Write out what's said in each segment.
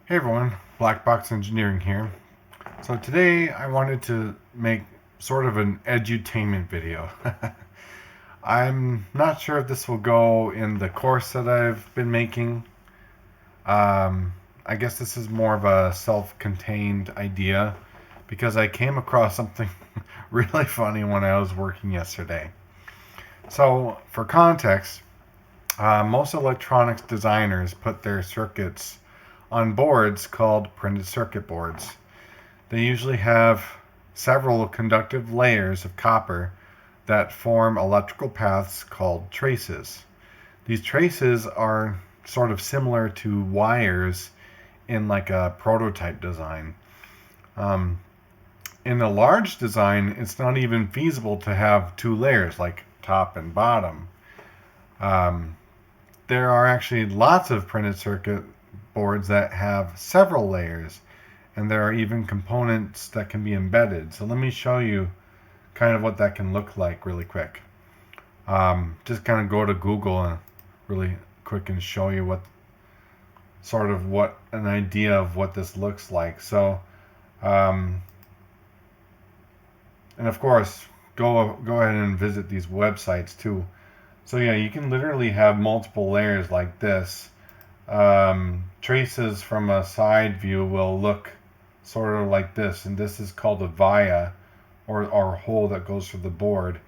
Hey everyone, Black Box Engineering here. So today I wanted to make sort of an edutainment video. I'm not sure if this will go in the course that I've been making. I guess this is more of a self-contained idea because I came across something really funny when I was working yesterday. So for context, most electronics designers put their circuits on boards called printed circuit boards. They usually have several conductive layers of copper that form electrical paths called traces. These traces are sort of similar to wires in like a prototype design. Um, in a large design, it's not even feasible to have two layers like top and bottom. Um, there are actually lots of printed circuit boards that have several layers, and there are even components that can be embedded. So let me show you kind of what that can look like really quick. Just kind of go to Google and really quick and show you what an idea of what this looks like. So, and of course, go ahead and visit these websites too. So yeah, you can literally have multiple layers like this. Traces from a side view will look sort of like this, and this is called a via, or hole that goes through the board.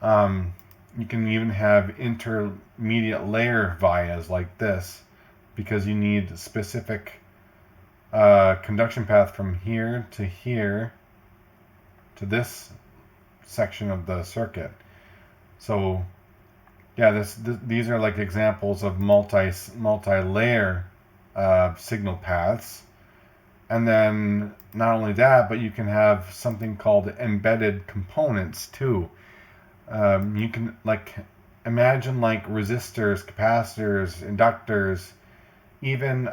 You can even have intermediate layer vias like this, because you need specific conduction path from here to this section of the circuit. So yeah, these are like examples of multi-layer signal paths. And then not only that, but you can have something called embedded components too. You can like imagine like resistors, capacitors, inductors, even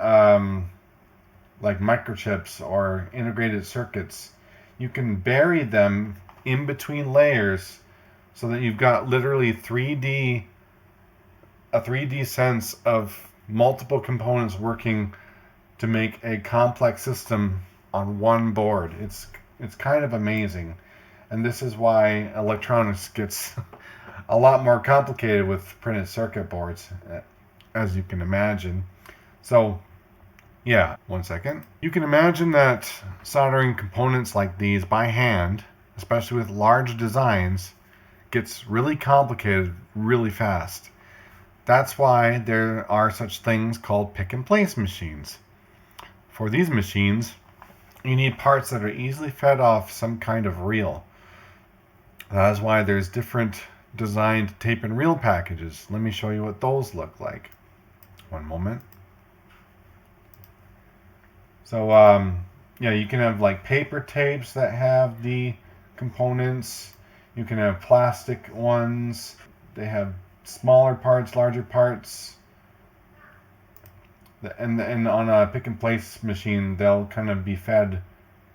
like microchips or integrated circuits. You can bury them in between layers so that you've got literally a 3D sense of multiple components working to make a complex system on one board. It's kind of amazing. And this is why electronics gets a lot more complicated with printed circuit boards, as you can imagine. So, yeah, one second. You can imagine that soldering components like these by hand, especially with large designs, gets really complicated really fast. That's why there are such things called pick and place machines. For these machines, you need parts that are easily fed off some kind of reel. That is why there's different designed tape and reel packages. Let me show you what those look like. One moment. So, yeah, you can have like paper tapes that have the components. You can have plastic ones. They have smaller parts, larger parts. And on a pick and place machine, they'll kind of be fed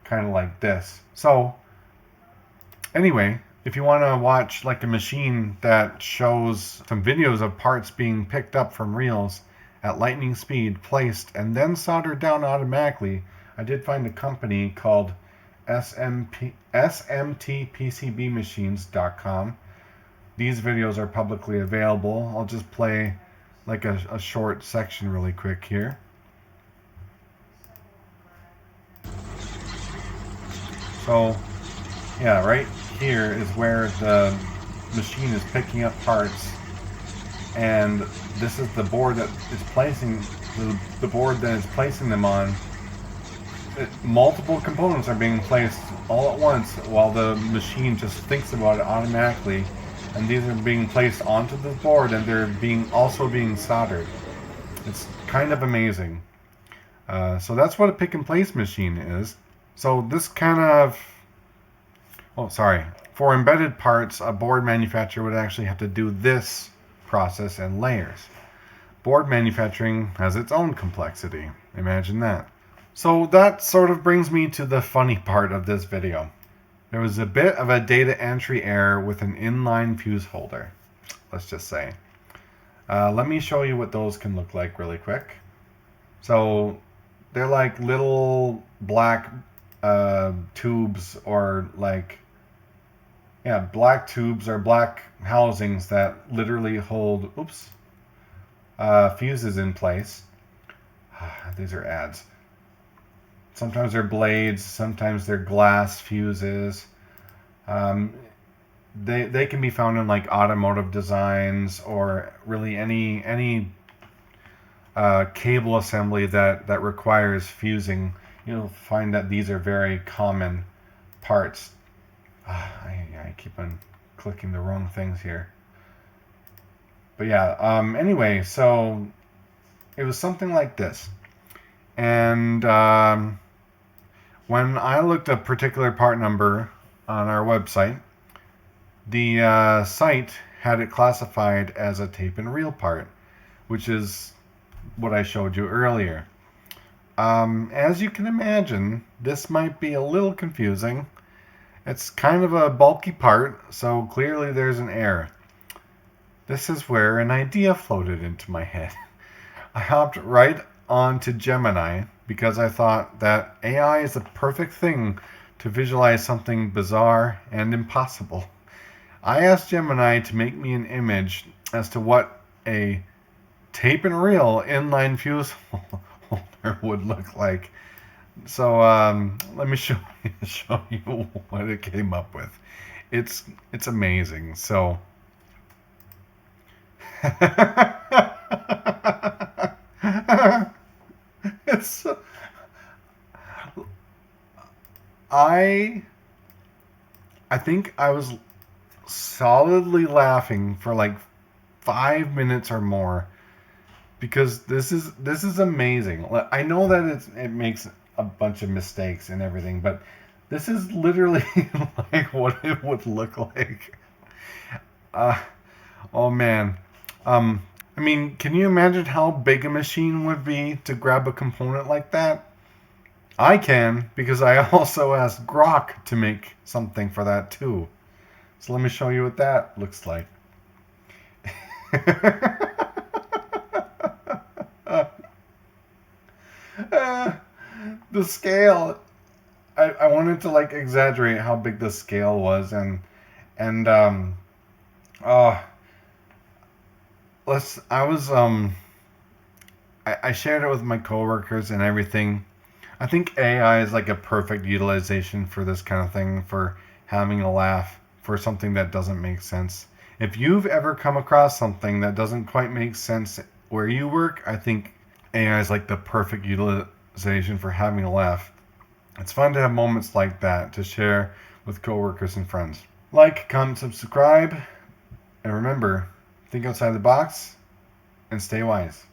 kind of like this. So, anyway, if you want to watch like a machine that shows some videos of parts being picked up from reels at lightning speed, placed, and then soldered down automatically, I did find a company called smtpcbmachines.com. These videos are publicly available. I'll just play like a short section really quick here. So, yeah, right here is where the machine is picking up parts, and this is the board that is placing the board that is placing them on. Multiple components are being placed all at once while the machine just thinks about it automatically, and these are being placed onto the board, and they're also being soldered. It's kind of amazing. So that's what a pick and place machine is. So this kind of, for embedded parts, a board manufacturer would actually have to do this process in layers. Board manufacturing has its own complexity. Imagine that. So that sort of brings me to the funny part of this video. There was a bit of a data entry error with an inline fuse holder, let's just say. Let me show you what those can look like really quick. So they're like little black tubes, or like, yeah, black tubes or black housings that literally hold, fuses in place. These are ads. Sometimes they're blades, sometimes they're glass fuses. Um, they can be found in like automotive designs, or really any cable assembly that requires fusing. You'll find that these are very common parts. I keep on clicking the wrong things here. But yeah, anyway, so it was something like this. And when I looked up particular part number on our website, the site had it classified as a tape and reel part, which is what I showed you earlier. As you can imagine, this might be a little confusing. It's kind of a bulky part, so clearly there's an error. This is where an idea floated into my head. I hopped right onto Gemini because I thought that AI is the perfect thing to visualize something bizarre and impossible. I asked Gemini to make me an image as to what a tape and reel inline fuse holder would look like. So let me show you what it came up with. It's amazing. So it's I think I was solidly laughing for like 5 minutes or more, because this is amazing. I know that it makes a bunch of mistakes and everything, but this is literally like what it would look like. Oh man. I mean, can you imagine how big a machine would be to grab a component like that? I can, because I also asked Grok to make something for that too. So let me show you what that looks like. The scale, I wanted to like exaggerate how big the scale was, and oh, I shared it with my coworkers and everything. I think AI is like a perfect utilization for this kind of thing, for having a laugh for something that doesn't make sense. If you've ever come across something that doesn't quite make sense where you work, I think AI is like the perfect utilization for having a laugh. It's fun to have moments like that to share with coworkers and friends. Like, comment, subscribe, and remember, think outside the box and stay wise.